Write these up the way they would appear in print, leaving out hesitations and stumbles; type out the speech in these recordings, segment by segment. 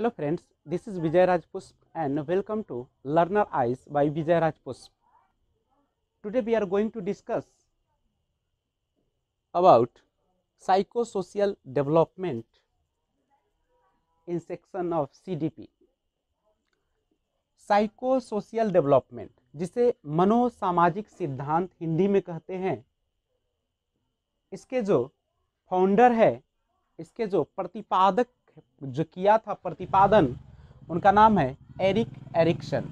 Hello friends, this is Vijay Raj Pusp and welcome to Learner Eyes by Vijay Raj Pusp. Today we are going to discuss about psychosocial development in section of CDP. Psychosocial development, जिसे मनोसामाजिक सिद्धांत हिंदी में कहते हैं, इसके जो founder है, इसके जो प्रतिपादक जो किया था प्रतिपादन, उनका नाम है Erik Erikson.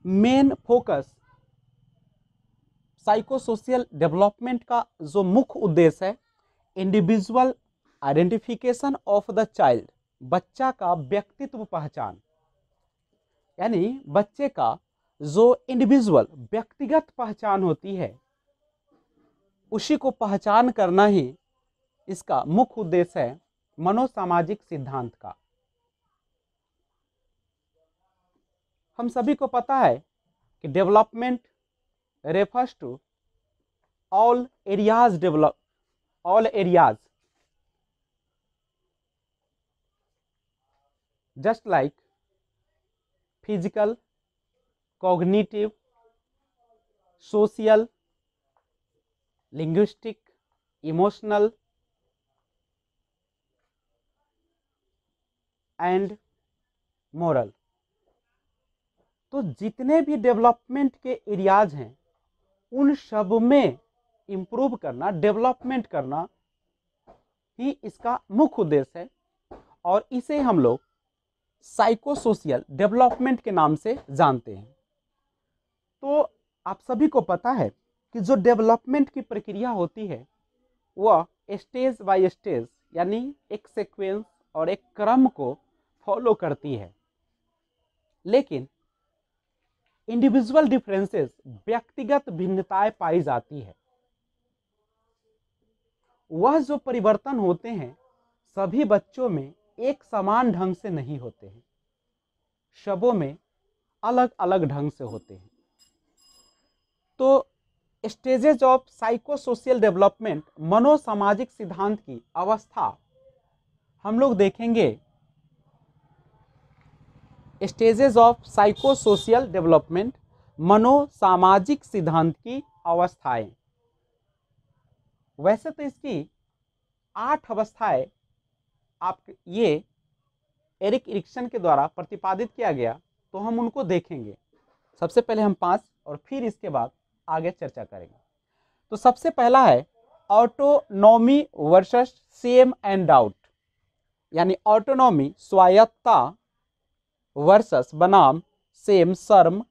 Main focus psychosocial development का जो मुख्य उद्देश्य है, individual identification of the child, बच्चा का व्यक्तित्व पहचान, यानी बच्चे का जो इंडिविजुअल व्यक्तिगत पहचान होती है, उसी को पहचान करना ही इसका मुख्य उद्देश्य है मनोसामाजिक सिद्धांत का। हम सभी को पता है कि development refers to all areas just like physical, cognitive, social, linguistic, emotional and moral। तो जितने भी डेवलपमेंट के एरियाज हैं, उन सब में इम्प्रूव करना, डेवलपमेंट करना ही इसका मुख्य उद्देश्य है, और इसे हम लोग साइकोसोशियल डेवलपमेंट के नाम से जानते हैं। तो आप सभी को पता है कि जो डेवलपमेंट की प्रक्रिया होती है, वह स्टेज बाय स्टेज, यानी एक सीक्वेंस और एक क्रम को फॉलो करती है। लेकिन इंडिविजुअल डिफरेंसेस, व्यक्तिगत भिन्नताएं पाई जाती है। वह जो परिवर्तन होते हैं, सभी बच्चों में एक समान ढंग से नहीं होते हैं, सबों में अलग अलग ढंग से होते हैं। तो स्टेजेस ऑफ साइकोसोशियल डेवलपमेंट, मनोसामाजिक सिद्धांत की अवस्था हम लोग देखेंगे। स्टेजेस ऑफ साइकोसोशियल डेवलपमेंट, मनोसामाजिक सिद्धांत की अवस्थाएं। वैसे तो इसकी 8 अवस्थाएं आप ये एरिक एरिक्सन के द्वारा प्रतिपादित किया गया, तो हम उनको देखेंगे। सबसे पहले हम 5 और फिर इसके बाद आगे चर्चा करेंगे। तो सबसे पहला है autonomy versus shame and doubt, यानी ऑटोनॉमी स्वायत्तता वर्सेस बनाम शेम शर्म,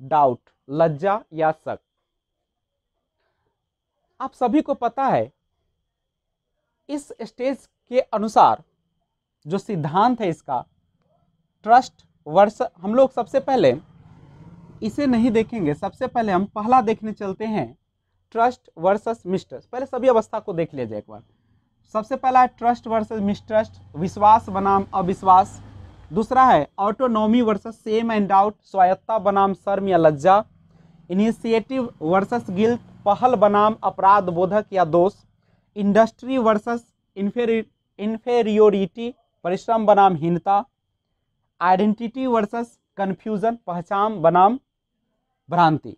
डाउट लज्जा या शक। आप सभी को पता है इस स्टेज के अनुसार जो सिद्धांत है इसका, ट्रस्ट वर्स, हम लोग सबसे पहले इसे नहीं देखेंगे, सबसे पहले हम पहला देखने चलते हैं, ट्रस्ट वर्सेस मिसट्रस्ट। पहले सभी अवस्था को देख लीजिए एक बार। सबसे पहला है ट्रस्ट वर्सेस मिसट्रस्ट, विश्वास बनाम अविश्वास। दूसरा है autonomy versus shame and doubt, स्वायत्तता बनाम शर्म या लज्जा। इनिशिएटिव वर्सेस गिल्ट, पहल बनाम अपराध बोधक या दोष। इंडस्ट्री वर्सेस इन्फेरियोरिटी, परिश्रम बनाम हीनता। आइडेंटिटी वर्सेस कंफ्यूजन, पहचान बनाम भ्रांति।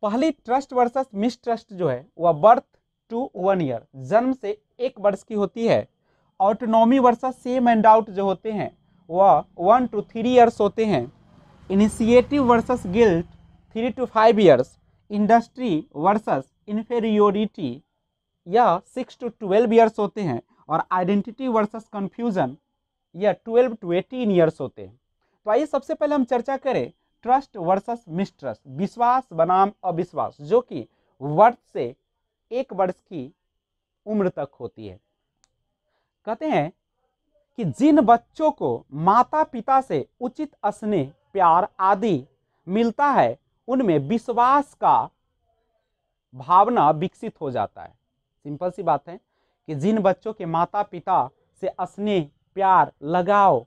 पहली ट्रस्ट वर्सेस मिसट्रस्ट जो है वह बर्थ टू 1 ईयर, जन्म से 1 वर्ष की होती है। Autonomy versus shame and doubt जो होते हैं वह 1 to 3 ईयर्स होते हैं। Initiative versus guilt 3 to 5 years. Industry versus inferiority या 6 to 12 ईयर्स होते हैं। और आइडेंटिटी वर्सेस कंफ्यूजन या 12 to 18 ईयर्स होते हैं। तो आइए सबसे पहले हम चर्चा करें ट्रस्ट वर्सेस मिसट्रस्ट, विश्वास बनाम अविश्वास, जो कि वर्ष से 1 वर्ष की उम्र तक होती है। कहते हैं कि जिन बच्चों को माता पिता से उचित स्नेह, प्यार आदि मिलता है, उनमें विश्वास का भावना विकसित हो जाता है। सिंपल सी बात है कि जिन बच्चों के माता पिता से स्नेह, प्यार, लगाव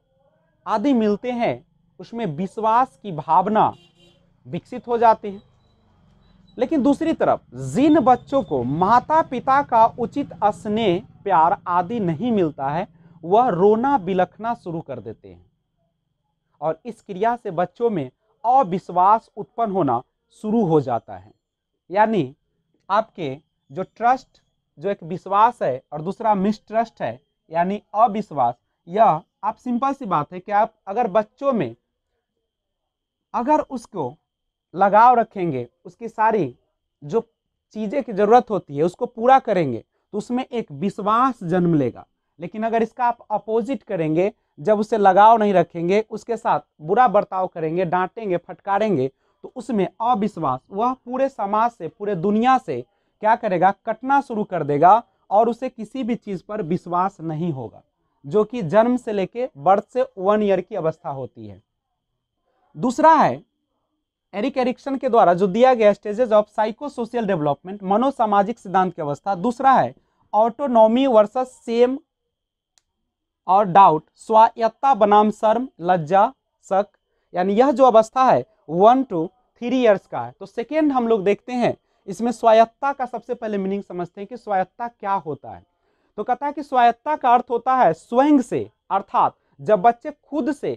आदि मिलते हैं, उसमें विश्वास की भावना विकसित हो जाती है। लेकिन दूसरी तरफ जिन बच्चों को माता पिता का उचित स्नेह, प्यार आदि नहीं मिलता है, वह रोना बिलखना शुरू कर देते हैं और इस क्रिया से बच्चों में अविश्वास उत्पन्न होना शुरू हो जाता है। यानी आपके जो ट्रस्ट, जो एक विश्वास है, और दूसरा मिसट्रस्ट है यानी अविश्वास। यह आप सिंपल सी बात है कि आप अगर बच्चों में अगर उसको लगाव रखेंगे, उसकी सारी जो चीजें की जरूरत होती है उसको पूरा करेंगे तो उसमें एक विश्वास जन्म लेगा। लेकिन अगर इसका आप अपोजिट करेंगे, जब उसे लगाव नहीं रखेंगे, उसके साथ बुरा बर्ताव करेंगे, डांटेंगे, फटकारेंगे, तो उसमें अविश्वास, वह पूरे समाज से, पूरे दुनिया से क्या करेगा, कटना शुरू कर देगा और उसे किसी भी चीज पर विश्वास नहीं होगा, जो कि जन्म से लेके बर्थ से 1 ईयर की अवस्था होती है। दूसरा है एरिक एरिक्सन के द्वारा जो दिया गया stages of psycho social development, मनोसामाजिक सिद्धांत की अवस्था। दूसरा है ऑटोनॉमी वर्सेस सेम और डाउट, स्वायत्ता बनाम शर्म, लज्जा, शक। यानी यह जो अवस्था है 1 to 3 ईयर्स का है। तो सेकेंड हम लोग देखते हैं इसमें स्वायत्ता का सबसे पहले मीनिंग समझते हैं कि स्वायत्ता क्या होता है। तो कहता है कि स्वायत्ता का अर्थ होता है स्वयं से, अर्थात जब बच्चे खुद से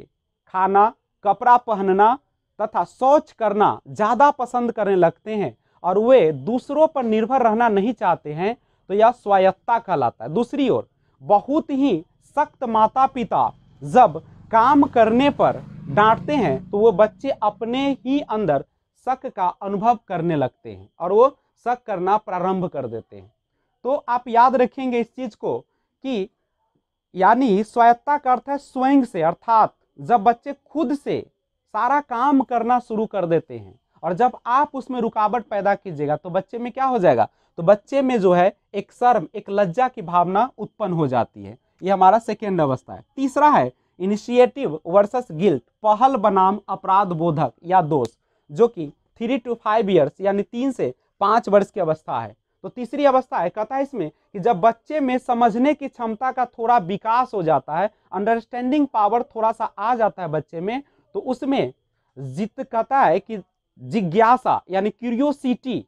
खाना, कपड़ा पहनना तथा शौच करना ज्यादा पसंद करने लगते हैं और वे दूसरों पर निर्भर रहना नहीं चाहते हैं, तो यह स्वायत्ता कहलाता है। दूसरी ओर बहुत ही सख्त माता पिता जब काम करने पर डांटते हैं तो वो बच्चे अपने ही अंदर शक का अनुभव करने लगते हैं और वो शक करना प्रारंभ कर देते हैं। तो आप याद रखेंगे इस चीज को कि यानी स्वायत्ता का अर्थ है स्वयं से, अर्थात जब बच्चे खुद से सारा काम करना शुरू कर देते हैं और जब आप उसमें रुकावट पैदा कीजिएगा तो बच्चे में क्या हो जाएगा, तो बच्चे में जो है एक शर्म, एक लज्जा की भावना उत्पन्न हो जाती है। ये हमारा सेकेंड अवस्था है। तीसरा है इनिशिएटिव वर्सेस गिल्ट, पहल बनाम अपराध बोधक या दोष, जो कि 3 to 5 ईयर्स यानी 3 से 5 वर्ष की अवस्था है। तो तीसरी अवस्था है, कहता है इसमें कि जब बच्चे में समझने की क्षमता का थोड़ा विकास हो जाता है, अंडरस्टैंडिंग पावर थोड़ा सा आ जाता है बच्चे में, तो उसमें कहता है कि जिज्ञासा यानी क्यूरियोसिटी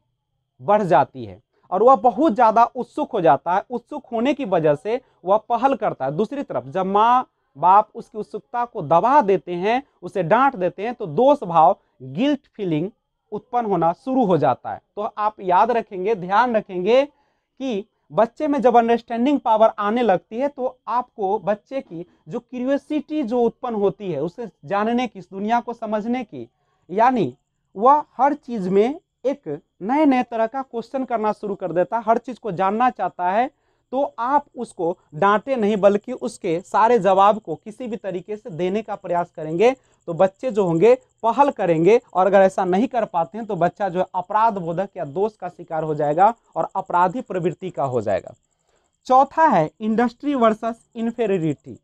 बढ़ जाती है और वह बहुत ज्यादा उत्सुक हो जाता है। उत्सुक होने की वजह से वह पहल करता है। दूसरी तरफ जब माँ बाप उसकी उत्सुकता को दबा देते हैं, उसे डांट देते हैं, तो दोष भाव, गिल्ट फीलिंग उत्पन्न होना शुरू हो जाता है। तो आप याद रखेंगे, ध्यान रखेंगे कि बच्चे में जब अंडरस्टैंडिंग पावर आने लगती है तो आपको बच्चे की जो क्यूरियोसिटी जो उत्पन्न होती है, उसे जानने की, इस दुनिया को समझने की, यानी वह हर चीज में एक नए नए तरह का क्वेश्चन करना शुरू कर देता है, हर चीज को जानना चाहता है। तो आप उसको डांटे नहीं बल्कि उसके सारे जवाब को किसी भी तरीके से देने का प्रयास करेंगे, तो बच्चे जो होंगे पहल करेंगे और अगर ऐसा नहीं कर पाते हैं तो बच्चा जो है अपराध बोधक या दोष का शिकार हो जाएगा और अपराधी प्रवृत्ति का हो जाएगा। चौथा है इंडस्ट्री वर्सेस इन्फेरियरिटी,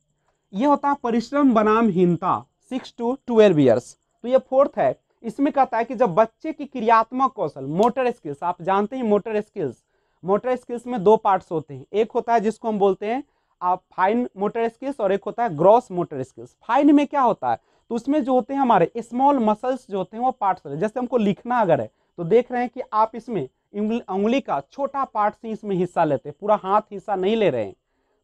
ये होता है परिश्रम बनाम हीनता, 6 to 12 ईयर्स। तो ये फोर्थ है, इसमें कहता है कि जब बच्चे की क्रियात्मक कौशल, मोटर स्किल्स, आप जानते हैं मोटर स्किल्स में 2 पार्ट्स होते हैं, एक होता है जिसको हम बोलते हैं फाइन मोटर स्किल्स और एक होता है ग्रॉस मोटर स्किल्स। फाइन में क्या होता है, तो उसमें जो होते हैं हमारे स्मॉल मसल्स जो होते हैं वो पार्ट्स, जैसे हमको लिखना अगर है तो देख रहे हैं कि आप इसमें उंगली का छोटा पार्ट से इसमें हिस्सा लेते हैं, पूरा हाथ हिस्सा नहीं ले रहे हैं।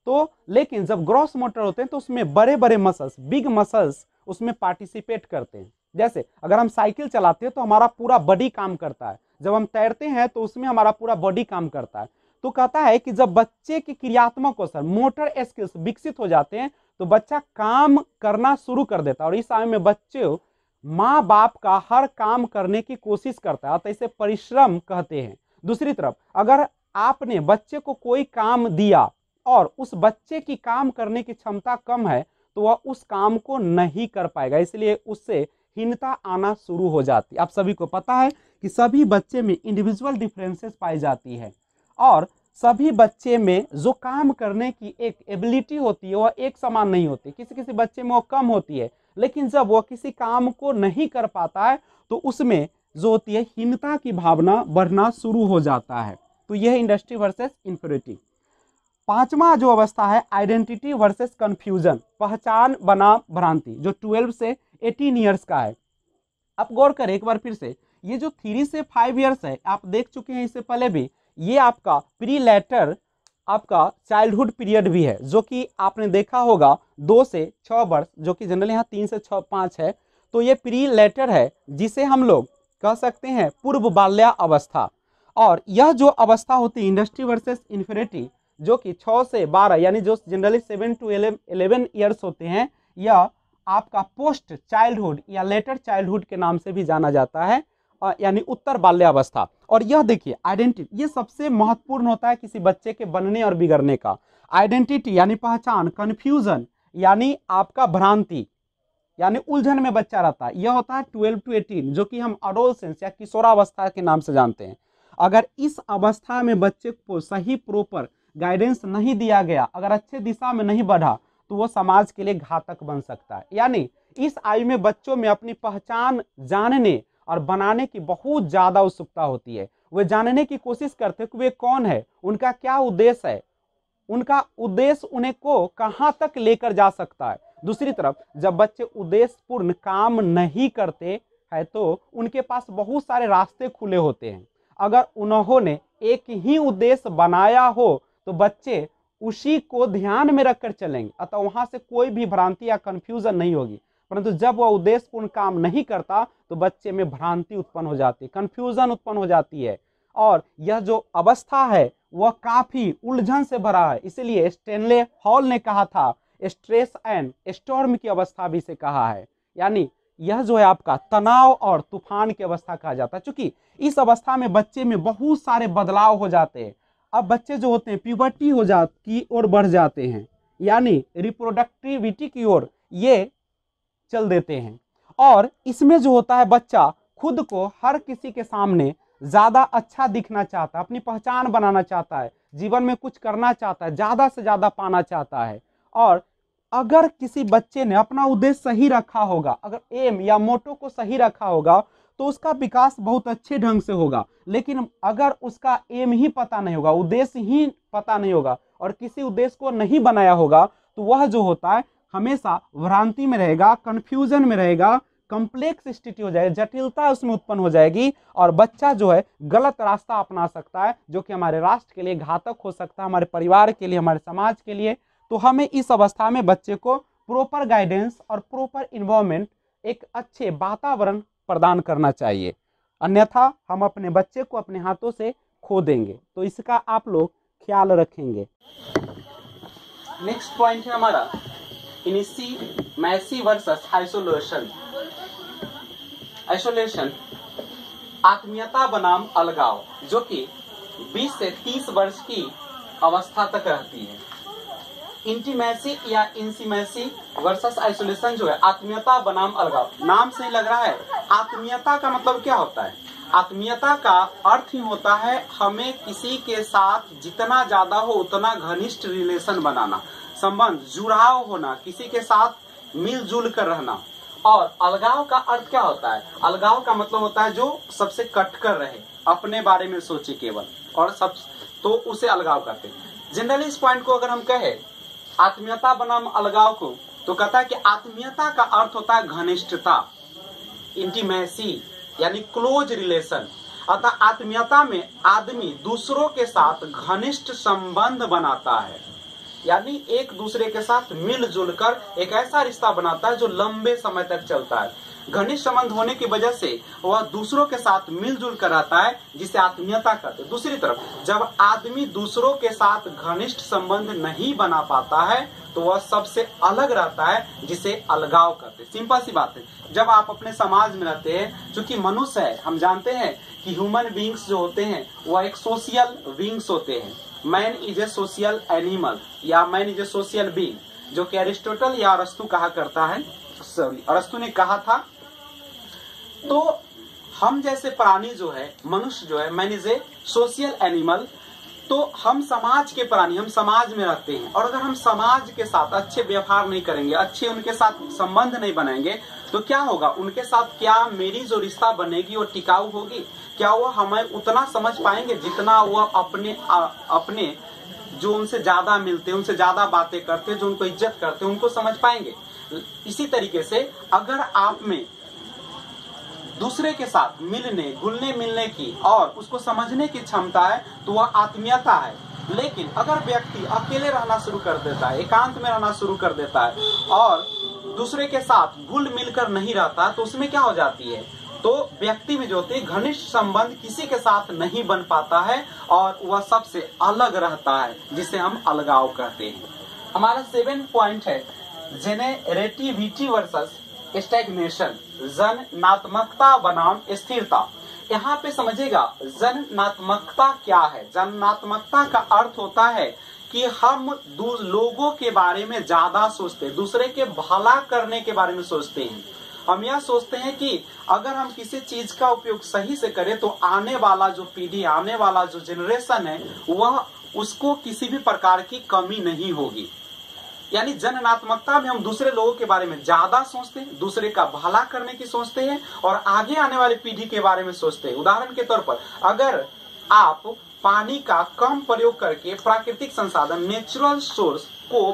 तो लेकिन जब ग्रॉस मोटर होते हैं तो उसमें बड़े बड़े मसल्स, बिग मसल्स उसमें पार्टिसिपेट करते हैं। जैसे अगर हम साइकिल चलाते हैं तो हमारा पूरा बॉडी काम करता है, जब हम तैरते हैं तो उसमें हमारा पूरा बॉडी काम करता है। तो कहता है कि जब बच्चे की क्रियात्मक कौशल, मोटर स्किल्स विकसित हो जाते हैं तो बच्चा काम करना शुरू कर देता है और इस समय में बच्चे माँ बाप का हर काम करने की कोशिश करता है, तो इसे परिश्रम कहते हैं। दूसरी तरफ अगर आपने बच्चे को कोई काम दिया और उस बच्चे की काम करने की क्षमता कम है तो वह उस काम को नहीं कर पाएगा, इसलिए उससे हीनता आना शुरू हो जाती है। आप सभी को पता है कि सभी बच्चे में इंडिविजुअल डिफरेंसेस पाई जाती है और सभी बच्चे में जो काम करने की एक एबिलिटी होती है वह एक समान नहीं होती, किसी किसी बच्चे में वो कम होती है, लेकिन जब वह किसी काम को नहीं कर पाता है तो उसमें जो होती है हीनता की भावना बढ़ना शुरू हो जाता है। तो यह इंडस्ट्री वर्सेस इन्फीरियरिटी। पांचवा जो अवस्था है आइडेंटिटी वर्सेस कंफ्यूजन, पहचान बनाम भ्रांति, जो 12 से 18 ईयर्स का है। आप गौर करें एक बार फिर से, ये जो 3 से 5 ईयर्स है आप देख चुके हैं इससे पहले भी, ये आपका प्री लेटर आपका चाइल्डहुड पीरियड भी है, जो कि आपने देखा होगा 2 से 6 वर्ष, जो कि जनरली यहाँ 3 से 5 है। तो ये प्री लेटर है, जिसे हम लोग कह सकते हैं पूर्व बाल्या अवस्था। और यह जो अवस्था होती है इंडस्ट्री वर्सेस इन्फिनिटी, जो कि 6 से 12 यानी जो जनरली 7 to 11 ईयर्स होते हैं, यह आपका पोस्ट चाइल्डहुड या लेटर चाइल्डहुड के नाम से भी जाना जाता है, यानी उत्तर बाल्यावस्था। और यह देखिए आइडेंटिटी, ये सबसे महत्वपूर्ण होता है किसी बच्चे के बनने और बिगड़ने का। आइडेंटिटी यानी पहचान, कन्फ्यूजन यानी आपका भ्रांति, यानी उलझन में बच्चा रहता है, यह होता है 12 to 18, जो कि हम एडोलसेंस या किशोरावस्था के नाम से जानते हैं। अगर इस अवस्था में बच्चे को सही प्रॉपर गाइडेंस नहीं दिया गया, अगर अच्छे दिशा में नहीं बढ़ा, तो वो समाज के लिए घातक बन सकता है। यानी इस आयु में बच्चों में अपनी पहचान जानने और बनाने की बहुत ज्यादा उत्सुकता होती है। वे जानने की कोशिश करते हैं कि वे कौन है, उनका क्या उद्देश्य है, उनका उद्देश्य उन्हें को कहां तक लेकर जा सकता है। दूसरी तरफ जब बच्चे उद्देश्यपूर्ण काम नहीं करते हैं, तो उनके पास बहुत सारे रास्ते खुले होते हैं। अगर उन्होंने एक ही उद्देश्य बनाया हो, तो बच्चे उसी को ध्यान में रखकर चलेंगे, अतः वहां से कोई भी भ्रांति या कंफ्यूजन नहीं होगी। परंतु जब वह उद्देश्यपूर्ण काम नहीं करता, तो बच्चे में भ्रांति उत्पन्न हो जाती है, कंफ्यूजन उत्पन्न हो जाती है, और यह जो अवस्था है वह काफी उलझन से भरा है। इसलिए स्टेनले हॉल ने कहा था स्ट्रेस एंड स्टॉर्म की अवस्था भी से कहा है, यानी यह जो है आपका तनाव और तूफान की अवस्था कहा जाता है। क्योंकि इस अवस्था में बच्चे में बहुत सारे बदलाव हो जाते हैं। अब बच्चे जो होते हैं प्यूबर्टी की ओर बढ़ जाते हैं, यानी रिप्रोडक्टिविटी की ओर ये चल देते हैं। और इसमें जो होता है बच्चा खुद को हर किसी के सामने ज्यादा अच्छा दिखना चाहता है, अपनी पहचान बनाना चाहता है, जीवन में कुछ करना चाहता है, ज्यादा से ज्यादा पाना चाहता है। और अगर किसी बच्चे ने अपना उद्देश्य सही रखा होगा, अगर एम या मोटो को सही रखा होगा, तो उसका विकास बहुत अच्छे ढंग से होगा। लेकिन अगर उसका एम ही पता नहीं होगा, उद्देश्य ही पता नहीं होगा, और किसी उद्देश्य को नहीं बनाया होगा, तो वह जो होता है हमेशा भ्रांति में रहेगा, कंफ्यूजन में रहेगा, कॉम्प्लेक्स स्थिति हो जाएगी, जटिलता उसमें उत्पन्न हो जाएगी, और बच्चा जो है गलत रास्ता अपना सकता है, जो कि हमारे राष्ट्र के लिए घातक हो सकता है, हमारे परिवार के लिए, हमारे समाज के लिए। तो हमें इस अवस्था में बच्चे को प्रॉपर गाइडेंस और प्रॉपर इन्वायरमेंट, एक अच्छे वातावरण प्रदान करना चाहिए, अन्यथा हम अपने बच्चे को अपने हाथों से खो देंगे। तो इसका आप लोग ख्याल रखेंगे। नेक्स्ट पॉइंट है हमारा इनिशिएसी वर्सेस आइसोलेशन। आइसोलेशन आत्मीयता बनाम अलगाव, जो कि 20 से 30 वर्ष की अवस्था तक रहती है। इंटीमेसी या इंसीमेसी वर्सेस आइसोलेशन जो है आत्मीयता बनाम अलगाव। नाम से ही लग रहा है, आत्मीयता का मतलब क्या होता है? आत्मीयता का अर्थ ही होता है हमें किसी के साथ जितना ज्यादा हो उतना घनिष्ठ रिलेशन बनाना, संबंध, जुड़ाव होना, किसी के साथ मिलजुल कर रहना। और अलगाव का अर्थ क्या होता है? अलगाव का मतलब होता है जो सबसे कटकर रहे, अपने बारे में सोचे केवल, और सब तो उसे अलगाव करते हैं। जनरली इस पॉइंट को अगर हम कहें आत्मीयता बनाम अलगाव को, तो कहता है कि आत्मीयता का अर्थ होता है घनिष्ठता, इंटीमेसी यानी क्लोज रिलेशन। अतः आत्मीयता में आदमी दूसरों के साथ घनिष्ठ संबंध बनाता है, यानी एक दूसरे के साथ मिलजुल कर एक ऐसा रिश्ता बनाता है जो लंबे समय तक चलता है। घनिष्ठ संबंध होने की वजह से वह दूसरों के साथ मिलजुल कर रहता है, जिसे आत्मीयता कहते हैं। दूसरी तरफ जब आदमी दूसरों के साथ घनिष्ठ संबंध नहीं बना पाता है, तो वह सबसे अलग रहता है, जिसे अलगाव कहते हैं। सिंपल सी बात है, जब आप अपने समाज में रहते हैं, चूंकि मनुष्य है, हम जानते हैं कि ह्यूमन बींग्स जो होते हैं वह एक सोशल बींग्स होते हैं। Man is a social animal या man is a social being, जो कि अरिस्टोटल या अरस्तु कहा करता है, सॉरी अरस्तु ने कहा था। तो हम जैसे प्राणी जो है, मनुष्य जो है, man is a social animal, तो हम समाज के प्राणी, हम समाज में रहते हैं। और अगर हम समाज के साथ अच्छे व्यवहार नहीं करेंगे, अच्छे उनके साथ संबंध नहीं बनाएंगे, तो क्या होगा? उनके साथ क्या मेरी जो रिश्ता बनेगी वो टिकाऊ होगी? क्या वो हमें उतना समझ पाएंगे जितना वो अपने जो उनसे ज्यादा मिलते हैं, उनसे ज्यादा बातें करते हैं, जो उनको इज्जत करते हैं, उनको समझ पाएंगे? इसी तरीके से अगर आप में दूसरे के साथ मिलने, घुलने मिलने की और उसको समझने की क्षमता है, तो वह आत्मीयता है। लेकिन अगर व्यक्ति अकेले रहना शुरू कर देता है, एकांत में रहना शुरू कर देता है और दूसरे के साथ घुल मिलकर नहीं रहता, तो उसमें क्या हो जाती है, तो व्यक्ति में जो होती है घनिष्ठ संबंध किसी के साथ नहीं बन पाता है और वह सबसे अलग रहता है, जिसे हम अलगाव कहते हैं। हमारा 7 पॉइंट है जेनेरेटिविटी वर्सेस स्टैग्नेशन, जननात्मकता बनाम स्थिरता। यहाँ पे समझिएगा जननात्मकता क्या है। जननात्मकता का अर्थ होता है कि हम लोगों के बारे में ज्यादा सोचते हैं, दूसरे के भला करने के बारे में सोचते हैं। हम यह सोचते हैं कि अगर हम किसी चीज का उपयोग सही से करें तो आने वाला जो पीढ़ी, आने वाला जो जनरेशन है, वह उसको किसी भी प्रकार की कमी नहीं होगी। यानी जननात्मकता में हम दूसरे लोगों के बारे में ज्यादा सोचते हैं, दूसरे का भला करने की सोचते हैं और आगे आने वाली पीढ़ी के बारे में सोचते हैं। उदाहरण के तौर पर अगर आप पानी का कम प्रयोग करके प्राकृतिक संसाधन, नेचुरल सोर्स को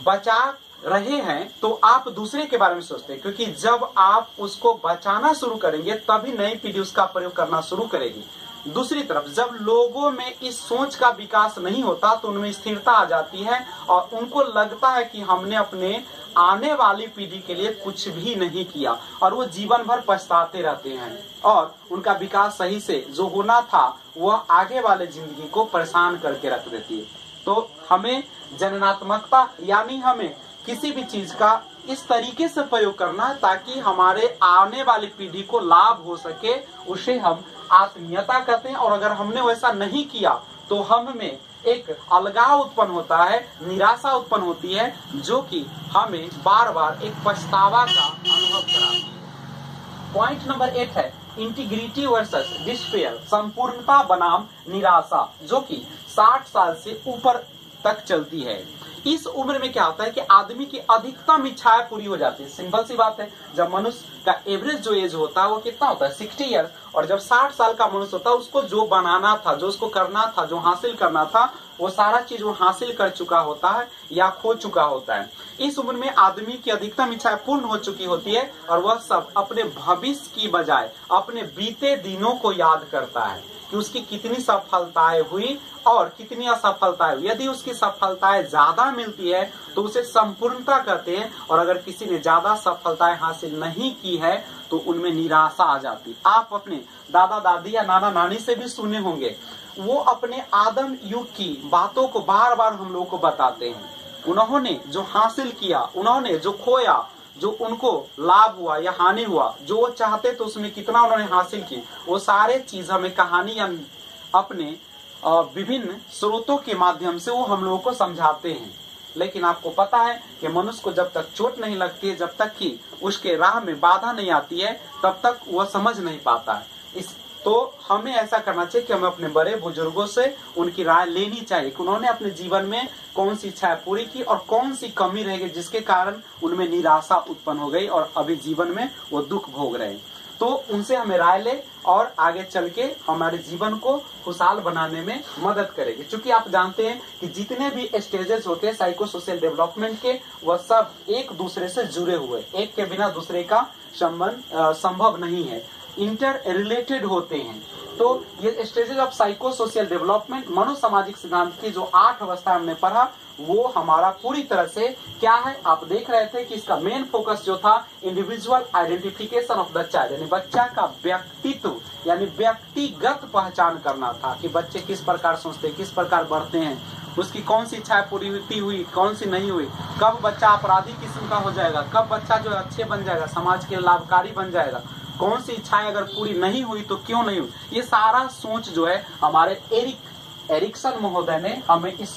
बचा रहे हैं, तो आप दूसरे के बारे में सोचते हैं, क्योंकि जब आप उसको बचाना शुरू करेंगे तभी नई पीढ़ी उसका प्रयोग करना शुरू करेगी। दूसरी तरफ जब लोगों में इस सोच का विकास नहीं होता तो उनमें स्थिरता आ जाती है और उनको लगता है कि हमने अपने आने वाली पीढ़ी के लिए कुछ भी नहीं किया और वो जीवन भर पछताते रहते हैं और उनका विकास सही से जो होना था वह आगे वाले जिंदगी को परेशान करके रख देती है। तो हमें जननात्मकता यानी हमें किसी भी चीज का इस तरीके से प्रयोग करना ताकि हमारे आने वाली पीढ़ी को लाभ हो सके, उसे हम आत्मीयता कहते हैं। और अगर हमने वैसा नहीं किया तो हम में एक अलगाव उत्पन्न होता है, निराशा उत्पन्न होती है, जो कि हमें बार बार एक पछतावा का अनुभव कराती है। पॉइंट नंबर 8 है इंटीग्रिटी वर्सेस डिस्पेयर, संपूर्णता बनाम निराशा, जो कि 60 साल से ऊपर तक चलती है। इस उम्र में क्या होता है कि आदमी की अधिकतम इच्छाएं पूरी हो जाती है। सिंपल सी बात है, जब मनुष्य का एवरेज जो एज होता है वो कितना होता है 60 ईयर्स, और जब 60 साल का मनुष्य होता है उसको जो बनाना था, जो उसको करना था, जो हासिल करना था, वो सारा चीज वो हासिल कर चुका होता है या खो चुका होता है। इस उम्र में आदमी की अधिकतम इच्छाएं पूर्ण हो चुकी होती है और वह सब अपने भविष्य की बजाय अपने बीते दिनों को याद करता है कि उसकी कितनी सफलताएं हुई और कितनी असफलताएं हुई। यदि उसकी सफलताएं ज्यादा मिलती है तो उसे संपूर्णता कहते हैं, और अगर किसी ने ज्यादा सफलताएं हासिल नहीं की है तो उनमें निराशा आ जाती है। आप अपने दादा दादी या नाना नानी से भी सुने होंगे, वो अपने आदम युग की बातों को बार बार हम लोगों को बताते हैं। उन्होंने जो हासिल किया, उन्होंने जो खोया, जो उनको लाभ हुआ या हानि हुआ, जो वो चाहते तो उसमें कितना उन्होंने हासिल की, वो सारे चीज हमें कहानी या अपने विभिन्न स्रोतों के माध्यम से वो हम लोगों को समझाते हैं। लेकिन आपको पता है कि मनुष्य को जब तक चोट नहीं लगती है, जब तक कि उसके राह में बाधा नहीं आती है, तब तक वह समझ नहीं पाता है। तो हमें ऐसा करना चाहिए कि हमें अपने बड़े बुजुर्गों से उनकी राय लेनी चाहिए कि उन्होंने अपने जीवन में कौन सी इच्छाएं पूरी की और कौन सी कमी रह गई जिसके कारण उनमें निराशा उत्पन्न हो गई और अभी जीवन में वो दुख भोग रहे हैं। तो उनसे हमें राय ले और आगे चल के हमारे जीवन को खुशहाल बनाने में मदद करेगी। क्योंकि आप जानते हैं कि जितने भी स्टेजेस होते हैं साइको सोशल डेवलपमेंट के, वह सब एक दूसरे से जुड़े हुए, एक के बिना दूसरे का संबंध संभव नहीं है, इंटर रिलेटेड होते हैं। तो ये stages of psycho social development मनोसामाजिक सिद्धांत की जो 8 अवस्था हमने पढ़ा, वो हमारा पूरी तरह से क्या है, आप देख रहे थे कि इसका मेन फोकस जो था individual identification of the child, यानी बच्चा का व्यक्तित्व यानी व्यक्तिगत पहचान करना था कि बच्चे किस प्रकार सोचते हैं, किस प्रकार बढ़ते हैं, उसकी कौन सी इच्छाएं पूरी हुई, कौन सी नहीं हुई, कब बच्चा अपराधी किस्म का हो जाएगा, कब बच्चा जो अच्छे बन जाएगा, समाज के लाभकारी बन जाएगा, कौन सी इच्छाएं अगर पूरी नहीं हुई तो क्यों नहीं हुई। ये सारा सोच जो है हमारे एरिक्सन महोदय ने हमें इस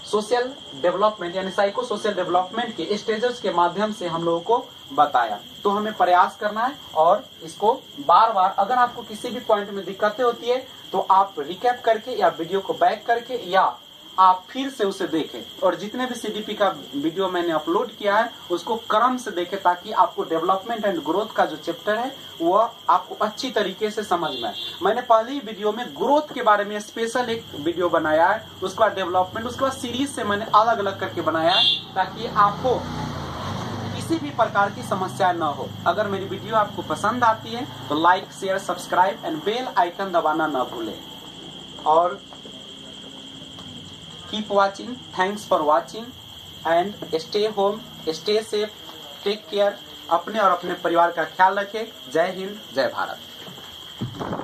सोशल डेवलपमेंट यानी साइको सोशल डेवलपमेंट के स्टेजेस के माध्यम से हम लोगों को बताया। तो हमें प्रयास करना है और इसको बार बार, अगर आपको किसी भी पॉइंट में दिक्कतें होती है तो आप रिकैप करके या वीडियो को बैक करके या आप फिर से उसे देखें, और जितने भी सीडीपी का वीडियो मैंने अपलोड किया है उसको क्रम से देखें ताकि आपको डेवलपमेंट एंड ग्रोथ का जो चैप्टर है वह आपको अच्छी तरीके से समझ में आए। मैंने पहली वीडियो में ग्रोथ के बारे में स्पेशल एक वीडियो बनाया है, उसके बाद डेवलपमेंट, उसके बाद सीरीज से मैंने अलग अलग करके बनाया है ताकि आपको किसी भी प्रकार की समस्या न हो। अगर मेरी वीडियो आपको पसंद आती है तो like, share, subscribe and bell icon दबाना न भूलें। और keep watching, thanks for watching and stay home, stay safe, take care. अपने और अपने परिवार का ख्याल रखें। जय हिंद, जय भारत।